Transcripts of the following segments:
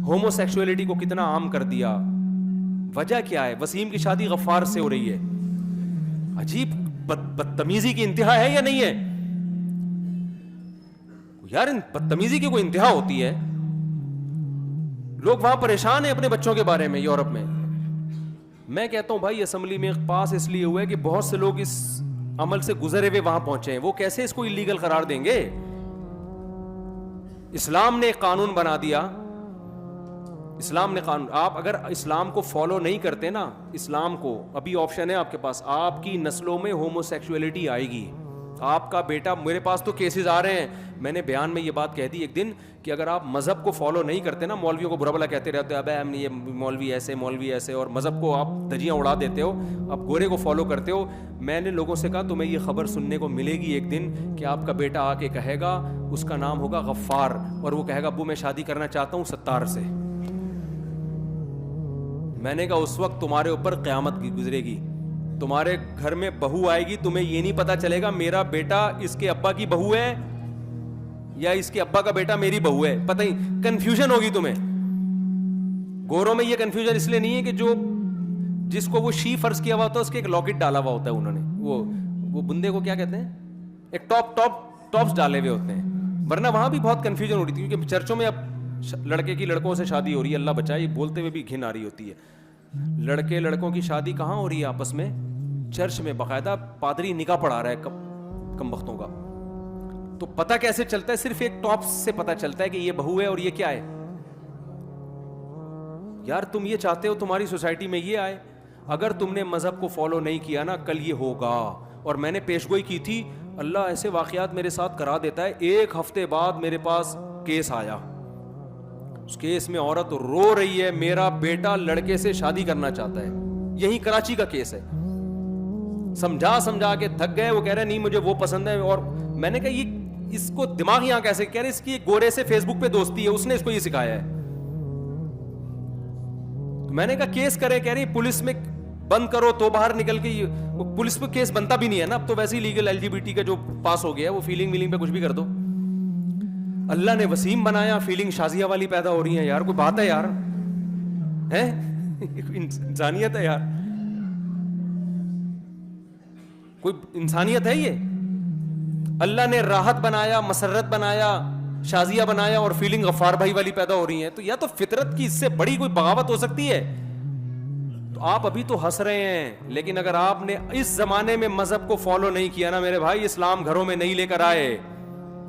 Homo sexuality کو کتنا عام کر دیا. وجہ کیا ہے؟ وسیم کی شادی غفار سے ہو رہی ہے. عجیب بدتمیزی کی انتہا ہے یا نہیں ہے یار؟ بدتمیزی کی کوئی انتہا ہوتی ہے. لوگ وہاں پریشان ہیں اپنے بچوں کے بارے میں یورپ میں. میں کہتا ہوں بھائی اسمبلی میں پاس اس لیے ہوا ہے کہ بہت سے لوگ اس عمل سے گزرے ہوئے وہاں پہنچے ہیں. وہ کیسے اس کو اللیگل قرار دیں گے؟ اسلام نے ایک قانون بنا دیا. اسلام نے قانون, آپ اگر اسلام کو فالو نہیں کرتے نا, اسلام کو, ابھی آپشن ہے آپ کے پاس, آپ کی نسلوں میں ہومو سیکشولیٹی آئے گی. آپ کا بیٹا, میرے پاس تو کیسز آ رہے ہیں, میں نے بیان میں یہ بات کہہ دی ایک دن کہ اگر آپ مذہب کو فالو نہیں کرتے نا, مولویوں کو برا بھلا کہتے رہتے ہو, ابے ہم یہ مولوی ایسے مولوی ایسے, اور مذہب کو آپ دھجیاں اڑا دیتے ہو, آپ گورے کو فالو کرتے ہو. میں نے لوگوں سے کہا تمہیں یہ خبر سننے کو ملے گی ایک دن کہ آپ کا بیٹا آ کے کہے گا, اس کا نام ہوگا غفار, اور وہ کہے گا ابو میں شادی کرنا چاہتا ہوں ستار سے. میں نے کہا اس وقت تمہارے اوپر قیامت گزرے گی. تمہارے گھر میں بہو آئے گی, تمہیں یہ نہیں پتا چلے گا میرا بیٹا اس کے ابا کی بہو ہے یا اس کے ابا کا بیٹا میری بہو ہے. پتہ ہی کنفیوژن ہوگی تمہیں. گوروں میں یہ کنفیوژن اس لیے نہیں ہے کہ جو جس کو وہ شی فرض کیا ہوا ہوتا ہے اس کے ایک لاکٹ ڈالا ہوا ہوتا ہے انہوں نے, وہ بندے کو کیا کہتے ہیں, ایک ٹاپس ڈالے ہوئے ہوتے ہیں. ورنہ وہاں بھی بہت کنفیوژن ہو رہی تھی, کیونکہ چرچوں میں اب لڑکے کی لڑکوں سے شادی ہو رہی ہے, اللہ بچائے, بولتے ہوئے بھی گھن آ رہی ہوتی ہے. لڑکے لڑکوں کی شادی کہاں ہو رہی ہے آپس میں؟ چرچ میں. باقاعدہ پادری نکاح پڑھا رہا ہے کم بختوں کا. تو پتہ کیسے چلتا ہے؟ صرف ایک ٹاپ سے پتہ چلتا ہے کہ یہ بہو ہے اور یہ کیا ہے. یار تم یہ چاہتے ہو تمہاری سوسائٹی میں یہ آئے؟ اگر تم نے مذہب کو فالو نہیں کیا نا, کل یہ ہوگا. اور میں نے پیشگوئی کی تھی, اللہ ایسے واقعات میرے ساتھ کرا دیتا ہے. ایک ہفتے بعد میرے پاس کیس آیا, اس کیس میں عورت رو رہی ہے میرا بیٹا لڑکے سے شادی کرنا چاہتا ہے. یہی کراچی کا کیس ہے. سمجھا کے تھک گئے. وہ کہہ رہے نہیں مجھے وہ پسند ہے. اور میں نے کہا یہ اس کو دماغ یہاں کیسے؟ کہہ رہے اس کی گورے سے فیس بک پہ دوستی ہے, اس نے اس کو یہ سکھایا ہے. میں نے کہا کیس کرے. کہہ رہی پولیس میں بند کرو تو باہر نکل کے. پولیس پہ کیس بنتا بھی نہیں ہے نا اب تو, ویسے ہی لیگل LGBT کا جو پاس ہو گیا ہے, وہ فیلنگ ویلنگ پہ کچھ بھی کر دو. اللہ نے وسیم بنایا, فیلنگ شازیہ والی پیدا ہو رہی ہیں. یار کوئی بات ہے یار, ہے انسانیت ہے یار, کوئی انسانیت ہے یہ؟ اللہ نے راحت بنایا, مسرت بنایا, شازیہ بنایا, اور فیلنگ غفار بھائی والی پیدا ہو رہی ہیں. تو یا تو فطرت کی اس سے بڑی کوئی بغاوت ہو سکتی ہے؟ تو آپ ابھی تو ہنس رہے ہیں, لیکن اگر آپ نے اس زمانے میں مذہب کو فالو نہیں کیا نا میرے بھائی, اسلام گھروں میں نہیں لے کر آئے,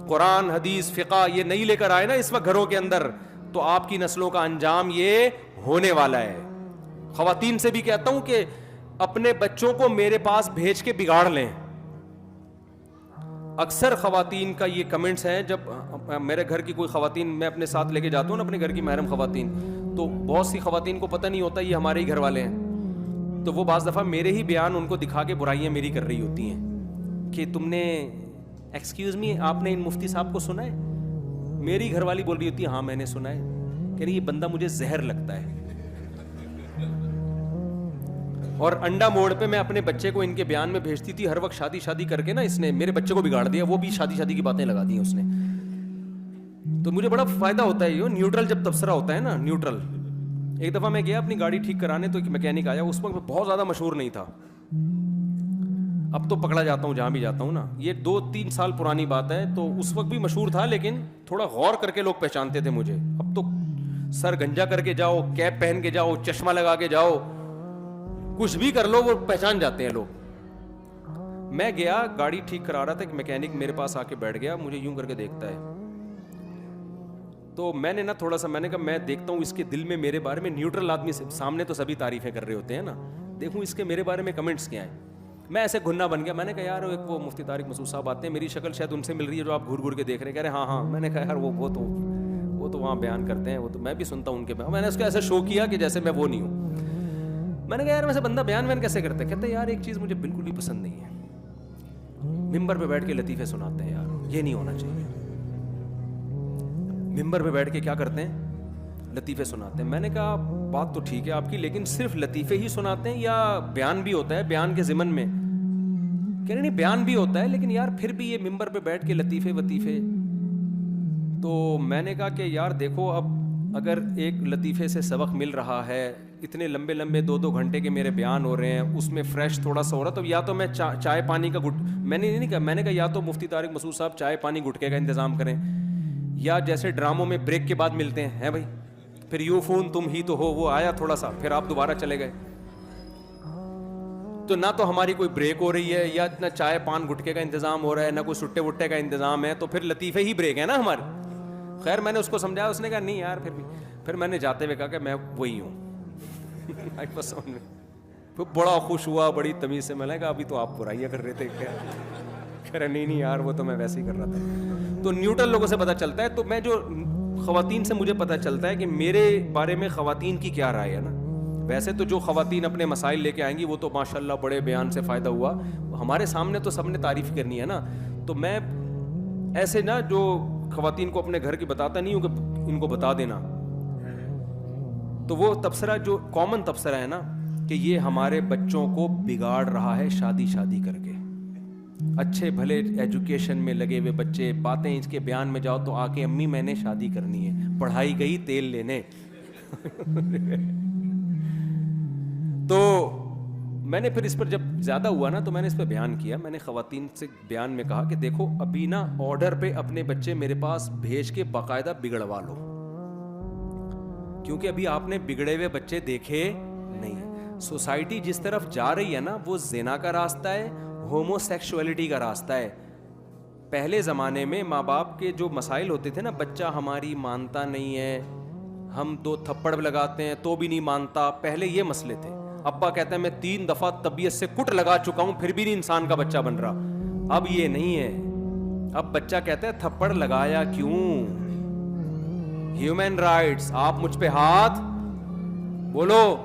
قرآن حدیث فقہ یہ نہیں لے کر آئے نا اس وقت گھروں کے اندر, تو آپ کی نسلوں کا انجام یہ ہونے والا ہے. خواتین سے بھی کہتا ہوں کہ اپنے بچوں کو میرے پاس بھیج کے بگاڑ لیں. اکثر خواتین کا یہ کمنٹس ہیں, جب میرے گھر کی کوئی خواتین میں اپنے ساتھ لے کے جاتا ہوں نا, اپنے گھر کی محرم خواتین, تو بہت سی خواتین کو پتہ نہیں ہوتا یہ ہمارے ہی گھر والے ہیں. تو وہ بعض دفعہ میرے ہی بیان ان کو دکھا کے برائیاں میری کر رہی ہوتی ہیں کہ تم نے ایکسکیوز می آپ نے ان مفتی صاحب کو سنا ہے؟ میری گھر والی بول رہی ہوتی ہے ہاں میں نے سنا ہے. کہہ رہی یہ بندہ مجھے زہر لگتا ہے. اور انڈا موڑ پہ میں اپنے بچے کو ان کے بیان میں بھیجتی تھی ہر وقت, شادی کر کے نا اس نے میرے بچے کو بگاڑ دیا, وہ بھی شادی کی باتیں لگا دی اس نے. تو مجھے بڑا فائدہ ہوتا ہے یہ نیوٹرل جب تبصرہ ہوتا ہے نا, نیوٹرل. ایک دفعہ میں گیا اپنی گاڑی ٹھیک کرانے, تو ایک میکینک آیا, اس وقت بہت زیادہ مشہور نہیں تھا, اب تو پکڑا جاتا ہوں جہاں بھی جاتا ہوں نا, یہ 2-3 سال پرانی بات ہے. تو اس وقت بھی مشہور تھا, لیکن تھوڑا غور کر کے لوگ پہچانتے تھے مجھے. اب تو سر گنجا کر کے جاؤ, کیپ پہن کے جاؤ, چشمہ لگا کے جاؤ, کچھ بھی کر لو وہ پہچان جاتے ہیں لوگ. میں گیا گاڑی ٹھیک کرا رہا تھا, ایک میکینک میرے پاس آ کے بیٹھ گیا, مجھے یوں کر کے دیکھتا ہے. تو میں نے نا تھوڑا سا میں نے کہا میں دیکھتا ہوں اس کے دل میں میرے بارے میں, نیوٹرل آدمی سے سامنے تو سبھی تعریفیں کر رہے ہوتے ہیں نا, دیکھوں اس کے میرے بارے میں کمنٹس کیا ہیں. میں ایسے گھننا بن گیا. میں نے کہا یار ایک وہ مفتی طارق مسعود صاحب آتے ہیں, میری شکل شاید ان سے مل رہی ہے جو آپ گھور کے دیکھ رہے ہیں. کہہ رہے ہاں. میں نے کہا یار وہ تو وہاں بیان کرتے ہیں, وہ تو میں بھی سنتا ہوں ان کے بیان. میں نے اس کو ایسا شو کیا کہ جیسے میں وہ نہیں ہوں. میں نے کہا یار ویسے بندہ بیان کیسے کرتا ہے؟ کہتے ہیں یار ایک چیز مجھے بالکل بھی پسند نہیں ہے, ممبر پہ بیٹھ کے لطیفے سناتے ہیں. یار یہ نہیں ہونا چاہیے. ممبر پہ بیٹھ کے کیا کرتے ہیں؟ لطیفے سناتے ہیں. میں نے کہا بات تو ٹھیک ہے آپ کی, لیکن صرف لطیفے ہی سناتے ہیں یا بیان بھی ہوتا ہے بیان کے ضمن میں؟ کہہ رہے نہیں بیان بھی ہوتا ہے, لیکن یار پھر بھی یہ ممبر پہ بیٹھ کے لطیفے وطیفے. تو میں نے کہا کہ یار دیکھو اب اگر ایک لطیفے سے سبق مل رہا ہے, اتنے لمبے لمبے 2 گھنٹے کے میرے بیان ہو رہے ہیں, اس میں فریش تھوڑا سا ہو رہا, تو یا تو میں چائے پانی کا میں نے نہیں کہا, میں نے کہا یا تو مفتی طارق مسعود صاحب چائے پانی گٹکے کا انتظام کریں, یا جیسے ڈراموں میں بریک کے بعد ملتے ہیں بھائی, پھر یو فون تم ہی تو ہو, وہ آیا تھوڑا سا, پھر آپ دوبارہ چلے گئے. تو نہ تو ہماری کوئی بریک ہو رہی ہے, یا نہ چائے پان گٹکے کا انتظام ہو رہا ہے, نہ کوئی سٹے وٹے کا انتظام ہے, تو پھر لطیفے ہی بریک ہے نا ہمارے. خیر میں نے اس کو سمجھایا, اس نے کہا نہیں یار, پھر میں نے جاتے ہوئے کہا کہ میں وہی ہوں. بڑا خوش ہوا, بڑی تمیز سے. میں نے کہا ابھی تو آپ برائیاں کر رہے تھے, کہہ رہے نہیں یار وہ تو میں ویسے ہی کر رہا تھا. تو نیوٹرل لوگوں سے پتہ چلتا ہے. تو میں جو خواتین سے مجھے پتہ چلتا ہے کہ میرے بارے میں خواتین کی کیا رائے ہے نا. ویسے تو جو خواتین اپنے مسائل لے کے آئیں گی وہ تو ماشاءاللہ بڑے بیان سے فائدہ ہوا, ہمارے سامنے تو سب نے تعریف کرنی ہے نا. تو میں ایسے نا جو خواتین کو اپنے گھر کی بتاتا نہیں ہوں کہ ان کو بتا دینا, تو وہ تبصرہ جو کامن تبصرہ ہے نا کہ یہ ہمارے بچوں کو بگاڑ رہا ہے شادی کر کے. اچھے بھلے ایجوکیشن میں لگے ہوئے بچے, باتیں اس کے بیان میں جاؤ تو آ کے امی میں نے شادی کرنی ہے, پڑھائی گئی تیل لینے. تو میں نے پھر اس پر جب زیادہ ہوا نا تو میں نے اس پہ بیان کیا. میں نے خواتین سے بیان میں کہا کہ دیکھو ابھی نا آرڈر پہ اپنے بچے میرے پاس بھیج کے باقاعدہ بگڑوا لو, کیونکہ ابھی آپ نے بگڑے ہوئے بچے دیکھے نہیں. سوسائٹی جس طرف جا رہی ہے نا وہ زنا کا راستہ ہے, ہومو سیکشولیٹی کا راستہ ہے. پہلے زمانے میں ماں باپ کے جو مسائل ہوتے تھے نا, بچہ ہماری مانتا نہیں ہے, ہم 2 تھپڑ لگاتے ہیں تو بھی نہیں مانتا, پہلے یہ مسئلے تھے. ابا کہتا ہے میں 3 دفعہ طبیعت سے کٹ لگا چکا ہوں پھر بھی نہیں انسان کا بچہ بن رہا. اب یہ نہیں ہے, اب بچہ کہتا ہے تھپڑ لگایا کیوں, ہیومن رائٹس, آپ مجھ پہ ہاتھ بولو,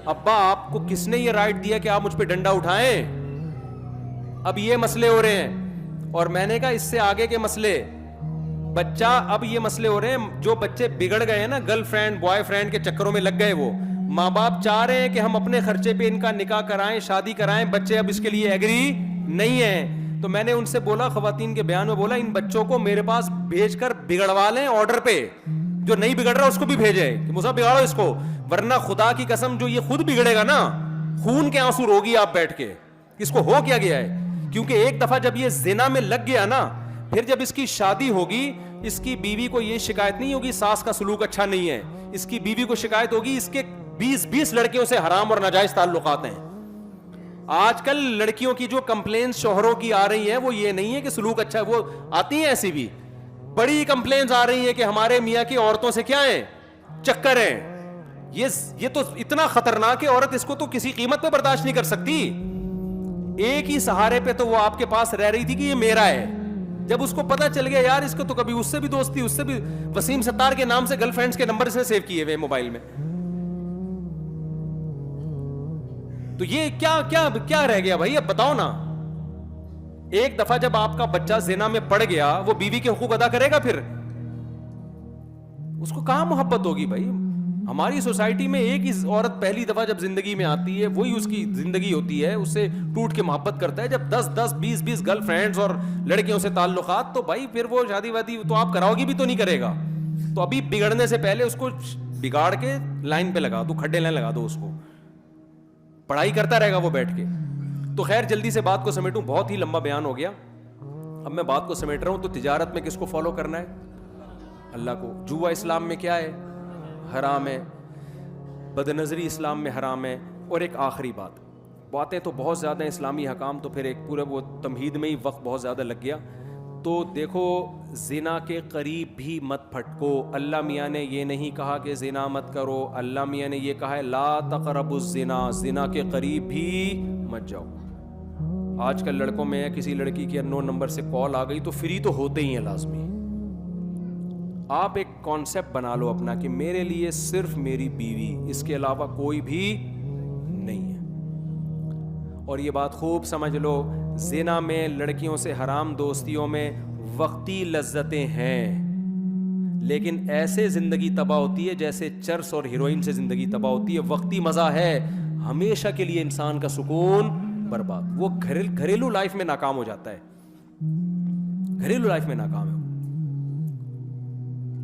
ابا آپ کو کس نے یہ رائٹ دیا کہ آپ مجھ پہ ڈنڈا اٹھائیں. اب یہ مسئلے ہو رہے ہیں. اور میں نے کہا اس سے آگے کے مسئلے, بچہ اب یہ مسئلے ہو رہے ہیں, جو بچے بگڑ گئے ہیں نا گرل فرینڈ بوائے فرینڈ کے چکروں میں لگ گئے, وہ ماں باپ چاہ رہے ہیں کہ ہم اپنے خرچے پہ ان کا نکاح کرائیں, شادی کرائیں, بچے اب اس کے لیے ایگری نہیں ہیں. تو میں نے ان سے بولا, خواتین کے بیان میں بولا, ان بچوں کو میرے پاس بھیج کر بگڑوا لیں آرڈر پہ, جو نہیں بگڑ رہا اس کو بھی بھیجے کہ مجھے بگاڑو اس کو, ورنہ خدا کی قسم جو یہ خود بگڑے گا نا خون کے آنسو روگی آپ بیٹھ کے, اس کو ہو کیا گیا ہے. کیونکہ ایک دفعہ جب یہ زنا میں لگ گیا نا, پھر جب اس کی شادی ہوگی, اس کی بیوی کو یہ شکایت نہیں ہوگی ساس کا سلوک اچھا نہیں ہے, اس کی بیوی کو شکایت ہوگی اس کے 20 لڑکیوں سے حرام اور ناجائز تعلقات ہیں. آج کل لڑکیوں کی جو کمپلینس شوہروں کی آ رہی ہیں وہ یہ نہیں ہے کہ سلوک اچھا ہے, وہ آتی ہیں ایسی بھی بڑی کمپلینس آ رہی ہیں کہ ہمارے میاں کی عورتوں سے کیا ہیں, چکر ہیں. یہ تو اتنا خطرناک ہے, عورت اس کو تو کسی قیمت پہ برداشت نہیں کر سکتی. ایک ہی سہارے پہ تو وہ آپ کے پاس رہ رہی تھی کہ یہ میرا ہے. جب اس کو پتا چل گیا یار اس کو تو کبھی اس سے بھی دوستی, اس سے بھی, وسیم ستار کے نام سے گرل فرینڈز کے نمبر اس نے سیو کیے ہوئے موبائل میں, تو یہ کیا رہ گیا بھائی, اب بتاؤ نا. ایک دفعہ جب آپ کا بچہ زنا میں پڑ گیا, وہ بیوی کے حقوق ادا کرے گا, پھر اس کو کہاں محبت ہوگی بھائی. ہماری سوسائٹی میں ایک ہی عورت پہلی دفعہ جب زندگی میں آتی ہے وہی اس کی زندگی ہوتی ہے, اس سے ٹوٹ کے محبت کرتا ہے. جب 10 20 گرل فرینڈز اور لڑکیوں سے تعلقات, تو بھائی پھر وہ شادی وادی تو آپ کراؤ گی بھی تو نہیں کرے گا. تو ابھی بگڑنے سے پہلے اس کو بگاڑ کے لائن پہ لگا دو, کھڈے لائن لگا دو, اس کو پڑھائی کرتا رہے گا وہ بیٹھ کے. تو خیر جلدی سے بات کو سمیٹوں, بہت ہی لمبا بیان ہو گیا. اب میں بات کو سمیٹ رہا ہوں. تو تجارت میں کس کو فالو کرنا ہے, اللہ کو. جوا اسلام میں کیا ہے, حرام ہے. بد نظری اسلام میں حرام ہے. اور ایک آخری باتیں تو بہت زیادہ ہیں, اسلامی حکام تو پھر ایک پورے وہ تمہید میں ہی وقت بہت زیادہ لگ گیا. تو دیکھو زنا کے قریب بھی مت پھٹکو. اللہ میاں نے یہ نہیں کہا کہ زنا مت کرو, اللہ میاں نے یہ کہا ہے لا تقربوا الزنا, زنا کے قریب بھی مت جاؤ. آج کل لڑکوں میں کسی لڑکی کی انون نمبر سے کال آ گئی تو فری تو ہوتے ہی ہیں لازمی. آپ ایک کانسیپٹ بنا لو اپنا کہ میرے لیے صرف میری بیوی, اس کے علاوہ کوئی بھی نہیں ہے. اور یہ بات خوب سمجھ لو, زنا میں, لڑکیوں سے حرام دوستیوں میں وقتی لذتیں ہیں, لیکن ایسے زندگی تباہ ہوتی ہے جیسے چرس اور ہیروئن سے زندگی تباہ ہوتی ہے. وقتی مزہ ہے, ہمیشہ کے لیے انسان کا سکون برباد. وہ گھریلو لائف میں ناکام ہو جاتا ہے, گھریلو لائف میں ناکام ہے,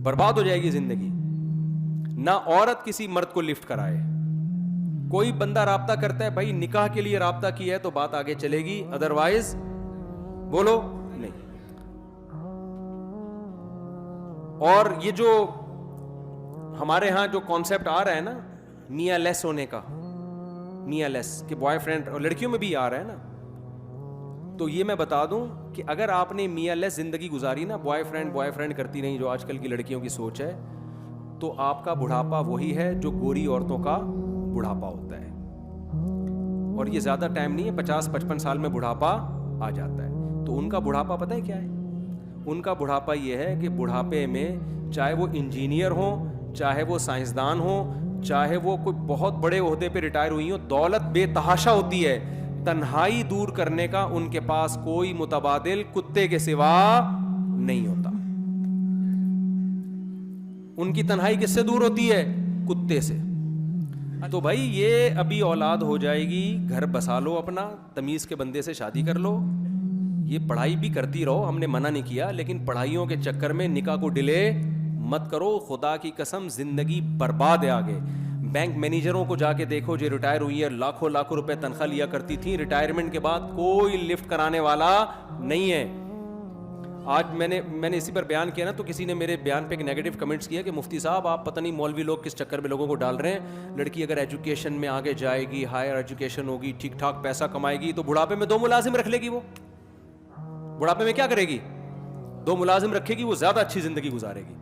برباد ہو جائے گی زندگی. نہ عورت کسی مرد کو لفٹ کرائے. کوئی بندہ رابطہ کرتا ہے بھائی نکاح کے لیے رابطہ کیا ہے تو بات آگے چلے گی, ادروائز بولو نہیں. اور یہ جو ہمارے ہاں جو کانسیپٹ آ رہا ہے نا میاں لیس ہونے کا, میاں لیس کہ بوائے فرینڈ, اور لڑکیوں میں بھی آ رہا ہے نا, تو یہ میں بتا دوں کہ اگر آپ نے میاں لیس زندگی گزاری نا, بوائے فرینڈ کرتی نہیں جو آج کل کی لڑکیوں کی سوچ ہے, تو آپ کا بڑھاپا وہی ہے جو گوری عورتوں کا بڑھاپا ہوتا ہے. اور یہ زیادہ ٹائم نہیں ہے, 50-55 سال میں بڑھاپا آ جاتا ہے. تو ان کا بڑھاپا پتہ ہے کیا ہے؟ ان کا بڑھاپا یہ ہے کہ بڑھاپے میں چاہے وہ انجینئر ہوں, چاہے وہ سائنسدان ہوں, چاہے وہ کوئی بہت بڑے عہدے پہ ریٹائر ہوئی ہوں, دولت بے تحاشا ہوتی ہے, تنہائی دور کرنے کا ان کے پاس کوئی متبادل کتے کے سوا نہیں ہوتا. ان کی تنہائی کس سے دور ہوتی ہے؟ کتے سے. تو بھائی یہ ابھی اولاد ہو جائے گی, گھر بسا لو اپنا, تمیز کے بندے سے شادی کر لو, یہ پڑھائی بھی کرتی رہو, ہم نے منع نہیں کیا, لیکن پڑھائیوں کے چکر میں نکاح کو ڈیلے مت کرو. خدا کی قسم زندگی برباد ہے آگے. بینک مینیجروں کو جا کے دیکھو جو ریٹائر ہوئی ہے, لاکھوں روپے تنخواہ لیا کرتی تھی, ریٹائرمنٹ کے بعد کوئی لفٹ کرانے والا نہیں ہے. آج میں نے اسی پر بیان کیا نا, تو کسی نے میرے بیان پہ ایک نیگیٹو کمنٹس کیا کہ مفتی صاحب آپ پتہ نہیں مولوی لوگ کس چکر میں لوگوں کو ڈال رہے ہیں. لڑکی اگر ایجوکیشن میں آگے جائے گی, ہائر ایجوکیشن ہوگی, ٹھیک ٹھاک پیسہ کمائے گی, تو بڑھاپے میں 2 ملازم رکھ لے گی. وہ بڑھاپے میں کیا کرے گی؟ 2 ملازم رکھے گی, وہ زیادہ اچھی زندگی گزارے گی.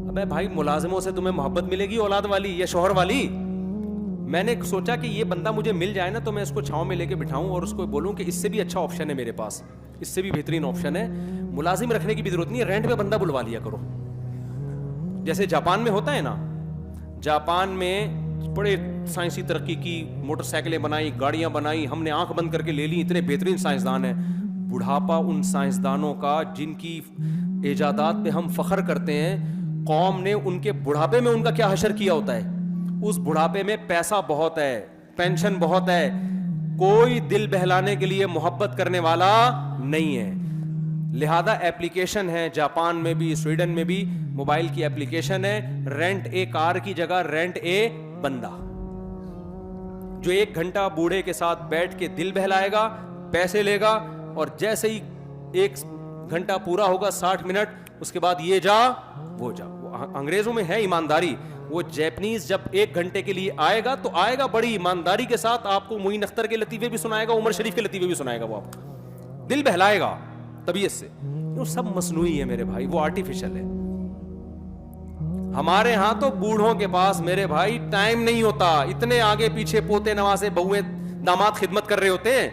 ابے بھائی ملازموں سے تمہیں محبت ملے گی اولاد والی یا شوہر والی؟ میں نے سوچا کہ یہ بندہ مجھے مل جائے نا تو میں اس کو چھاؤں میں لے کے بٹھاؤں اور اس کو بولوں کہ اس سے بھی اچھا آپشن ہے میرے پاس, اس سے بھی بہترین آپشن ہے. ملازم رکھنے کی بھی ضرورت نہیں ہے, رینٹ پہ بندہ بلوا لیا کرو. جیسے جاپان میں ہوتا ہے نا, جاپان میں بڑے سائنسی ترقی کی, موٹر سائیکلیں بنائی, گاڑیاں بنائی, ہم نے آنکھ بند کر کے لے لی, اتنے بہترین سائنسدان ہیں. بڑھاپا ان سائنسدانوں کا جن کی ایجادات پہ ہم فخر کرتے ہیں, قوم نے ان کے بڑھاپے میں ان کا کیا حشر کیا ہوتا ہے. اس بڑھاپے میں پیسہ بہت ہے, پینشن بہت ہے, کوئی دل بہلانے کے لیے محبت کرنے والا نہیں ہے. لہذا ایپلیکیشن ہے جاپان میں بھی, سویڈن میں بھی موبائل کی ایپلیکیشن ہے, رینٹ اے کار کی جگہ رینٹ اے بندہ, جو 1 گھنٹہ بوڑھے کے ساتھ بیٹھ کے دل بہلائے گا, پیسے لے گا, اور جیسے ہی 1 گھنٹہ پورا ہوگا 60 منٹ, اس کے بعد یہ جا وہ جا. انگریزوں میں ہے ایمانداری. وہ جیپنیز جب 1 گھنٹے کے لیے آئے گا تو آئے گا بڑی ایمانداری کے ساتھ, آپ کو معین اختر کے لطیفے بھی سنائے گا, عمر شریف کے لطیفے بھی سنائے گا, وہ آپ کو دل بہلائے گا طبیعت سے. وہ سب مصنوعی ہے میرے بھائی, وہ آرٹیفیشل ہے. ہمارے ہاں تو بوڑھوں کے پاس میرے بھائی ٹائم نہیں ہوتا, اتنے آگے پیچھے پوتے نواسے بہویں داماد خدمت کر رہے ہوتے ہیں.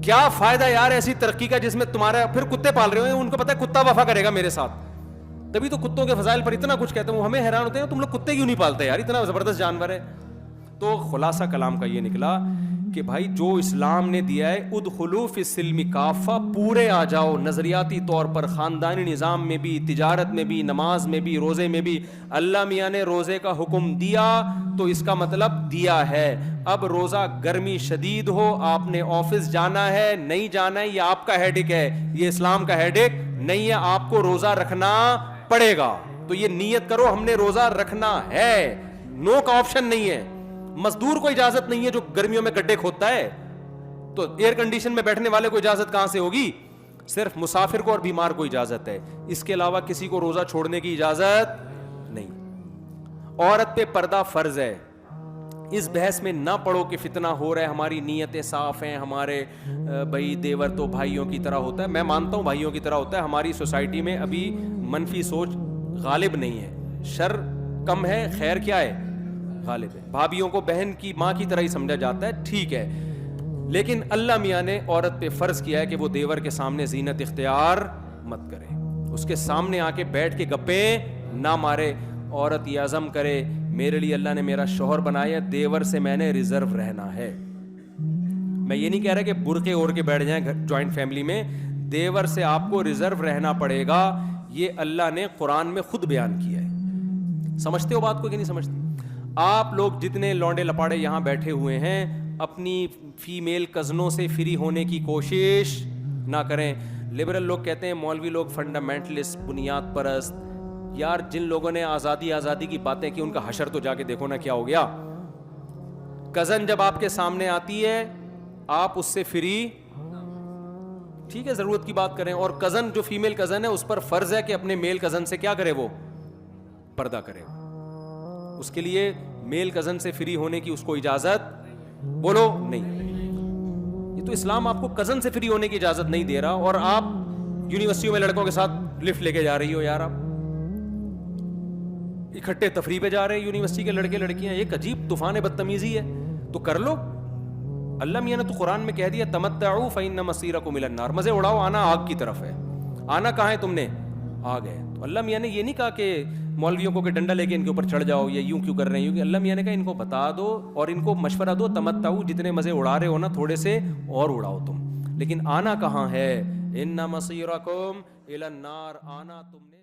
کیا فائدہ یار ایسی ترقی کا جس میں تمہارا پھر کتے پال رہے ہو, ان کو پتا ہے کتا وفا کرے گا میرے ساتھ, تبھی تو کتوں کے فضائل پر اتنا کچھ کہتے ہیں. وہ ہمیں حیران ہوتے ہیں تم لوگ کتے کیوں نہیں پالتے یار, اتنا زبردست جانور ہے. تو خلاصہ کلام کا یہ نکلا کہ بھائی جو اسلام نے دیا ہے, ادخلوا فی السلم کافہ, پورے آ جاؤ نظریاتی طور پر, خاندانی نظام میں بھی, تجارت میں بھی, نماز میں بھی, روزے میں بھی. اللہ میاں نے روزے کا حکم دیا تو اس کا مطلب دیا ہے. اب روزہ گرمی شدید ہو, آپ نے آفس جانا ہے نہیں جانا ہے, یہ آپ کا ہیڈک ہے, یہ اسلام کا ہیڈک نہیں ہے. آپ کو روزہ رکھنا پڑے گا, تو یہ نیت کرو ہم نے روزہ رکھنا ہے, نو کا آپشن نہیں ہے. مزدور کو اجازت نہیں ہے جو گرمیوں میں گڈھے کھودتا ہے, تو ایئر کنڈیشن میں بیٹھنے والے کو اجازت کہاں سے ہوگی؟ صرف مسافر کو اور بیمار کو اجازت ہے, اس کے علاوہ کسی کو روزہ چھوڑنے کی اجازت نہیں. عورت پہ پردہ فرض ہے. اس بحث میں نہ پڑو کہ فتنہ ہو رہا ہے, ہماری نیتیں صاف ہیں, ہمارے بھائی دیور تو بھائیوں کی طرح ہوتا ہے. میں مانتا ہوں بھائیوں کی طرح ہوتا ہے. ہماری سوسائٹی میں ابھی منفی سوچ غالب نہیں ہے, شر کم ہے, خیر کیا ہے, غالب ہے. بھابھیوں کو بہن کی ماں کی طرح ہی سمجھا جاتا ہے, ٹھیک ہے, لیکن اللہ میاں نے عورت پہ فرض کیا ہے کہ وہ دیور کے سامنے زینت اختیار مت کرے, اس کے سامنے آ کے بیٹھ کے گپے نہ مارے. عورت یہ عزم کرے میرے لیے اللہ نے میرا شوہر بنایا, دیور سے میں نے ریزرو رہنا ہے. میں یہ نہیں کہہ رہا کہ برقعے اوڑھ کے بیٹھ جائیں جوائنٹ فیملی میں, دیور سے آپ کو ریزرو رہنا پڑے گا. یہ اللہ نے قرآن میں خود بیان کیا ہے. سمجھتے ہو بات کو کہ نہیں سمجھتے؟ آپ لوگ جتنے لونڈے لپاڑے یہاں بیٹھے ہوئے ہیں, اپنی فیمیل کزنوں سے فری ہونے کی کوشش نہ کریں. لبرل لوگ کہتے ہیں مولوی لوگ فنڈامنٹلسٹ, بنیاد پرست, یار جن لوگوں نے آزادی کی باتیں کی ان کا حشر تو جا کے دیکھو نا کیا ہو گیا. کزن جب آپ کے سامنے آتی ہے آپ اس سے فری, ٹھیک ہے ضرورت کی بات کریں, اور کزن جو فیمیل کزن ہے اس پر فرض ہے کہ اپنے میل کزن سے کیا کرے, وہ پردہ کرے. اس کے لیے میل کزن سے فری ہونے کی اس کو اجازت بولو نہیں. یہ تو اسلام آپ کو کزن سے فری ہونے کی اجازت نہیں دے رہا, اور آپ یونیورسٹیوں میں لڑکوں کے ساتھ لفٹ لے کے جا رہی ہو. یار آپ اکٹھے تفریح پہ جا رہے ہیں یونیورسٹی کے لڑکے لڑکیاں, ایک عجیب طوفان بدتمیزی ہے. تو کر لو, اللہ میاں نے تو قرآن میں کہہ دیا تمتعوا فإن مصیرکم الی النار, مزے اڑاؤ آنا آگ کی طرف ہے. آنا کہاں ہے تم نے, آگ ہے. تو اللہ میاں نے یہ نہیں کہا کہ مولویوں کو کہ ڈنڈا لے کے ان کے اوپر چڑھ جاؤ یا یوں کیوں کر رہے ہیں, کیونکہ اللہ میاں نے کہا ان کو بتا دو اور ان کو مشورہ دو, تمتعوا, جتنے مزے اڑا رہے ہو نا تھوڑے سے اور اڑاؤ تم, لیکن آنا کہاں ہے, ان مصیرکم الی النار, آنا تم نے